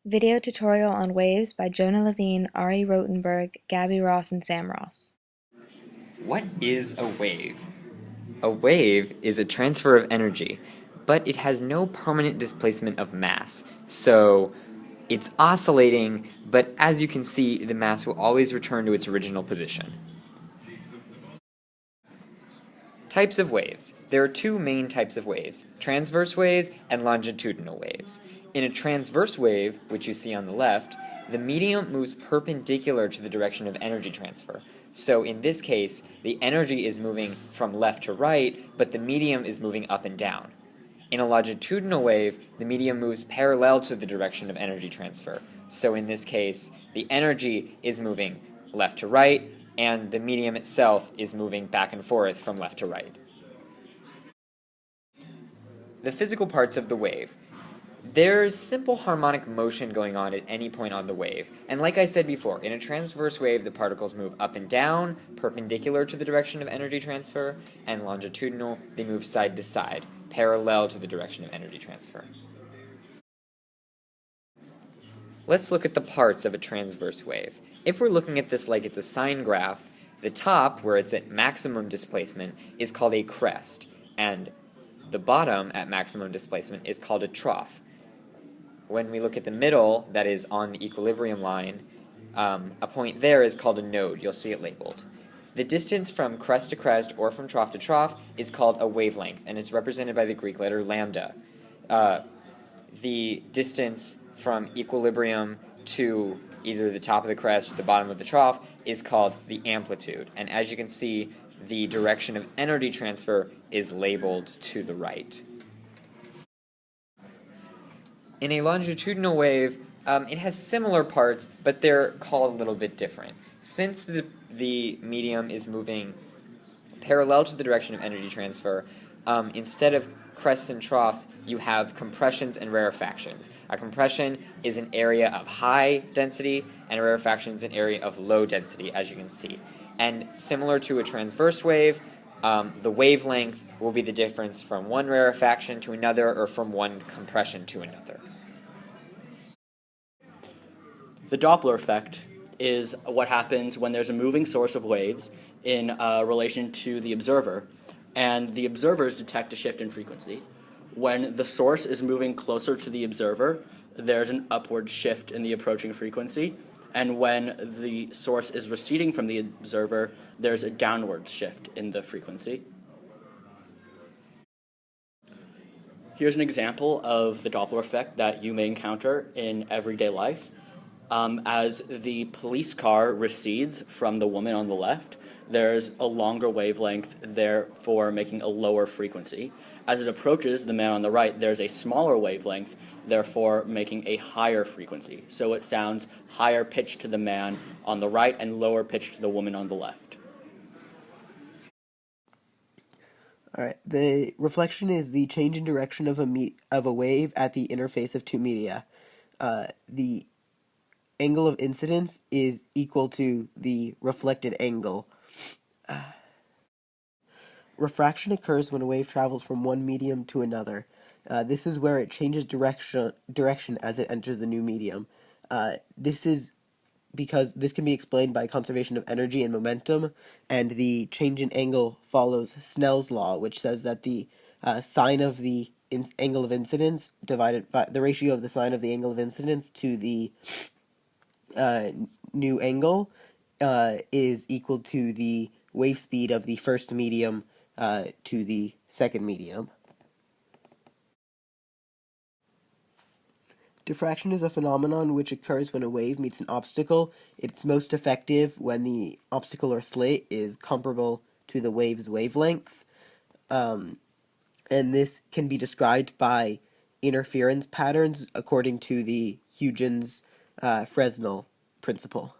Video tutorial on waves by Jonah Levine, Ari Rotenberg, Gabby Ross, and Sam Ross. What is a wave? A wave is a transfer of energy, but it has no permanent displacement of mass. So it's oscillating, but as you can see, the mass will always return to its original position. Types of waves. There are two main types of waves, transverse waves and longitudinal waves. In a transverse wave, which you see on the left, the medium moves perpendicular to the direction of energy transfer. So in this case, the energy is moving from left to right, but the medium is moving up and down. In a longitudinal wave, the medium moves parallel to the direction of energy transfer. So in this case, the energy is moving left to right, and the medium itself is moving back and forth from left to right. The physical parts of the wave. There's simple harmonic motion going on at any point on the wave, and like I said before, in a transverse wave the particles move up and down, perpendicular to the direction of energy transfer, and longitudinal, they move side to side, parallel to the direction of energy transfer. Let's look at the parts of a transverse wave. If we're looking at this like it's a sine graph, the top, where it's at maximum displacement, is called a crest, and the bottom at maximum displacement is called a trough. When we look at the middle, that is on the equilibrium line, a point there is called a node. You'll see it labeled. The distance from crest to crest or from trough to trough is called a wavelength, and it's represented by the Greek letter lambda. The distance from equilibrium to either the top of the crest or the bottom of the trough is called the amplitude. And as you can see, the direction of energy transfer is labeled to the right. In a longitudinal wave, it has similar parts, but they're called a little bit different. Since the medium is moving parallel to the direction of energy transfer, instead of crests and troughs, you have compressions and rarefactions. A compression is an area of high density, and a rarefaction is an area of low density, as you can see. And similar to a transverse wave, the wavelength will be the difference from one rarefaction to another, or from one compression to another. The Doppler effect is what happens when there's a moving source of waves in relation to the observer, and the observers detect a shift in frequency. When the source is moving closer to the observer, there's an upward shift in the approaching frequency, and when the source is receding from the observer, there's a downward shift in the frequency. Here's an example of the Doppler effect that you may encounter in everyday life. As the police car recedes from the woman on the left, there's a longer wavelength, therefore making a lower frequency. As it approaches the man on the right, there's a smaller wavelength, therefore making a higher frequency. So it sounds higher pitched to the man on the right and lower pitched to the woman on the left. All right. The reflection is the change in direction of a wave at the interface of two media. The angle of incidence is equal to the reflected angle. Refraction occurs when a wave travels from one medium to another. This is where it changes direction as it enters the new medium. This is because this can be explained by conservation of energy and momentum, and the change in angle follows Snell's law, which says that the sine of the angle of incidence divided by the ratio of the sine of the angle of incidence to the new angle is equal to the wave speed of the first medium to the second medium. Diffraction is a phenomenon which occurs when a wave meets an obstacle. It's most effective when the obstacle or slit is comparable to the wave's wavelength. And this can be described by interference patterns according to the Huygens-Fresnel principle.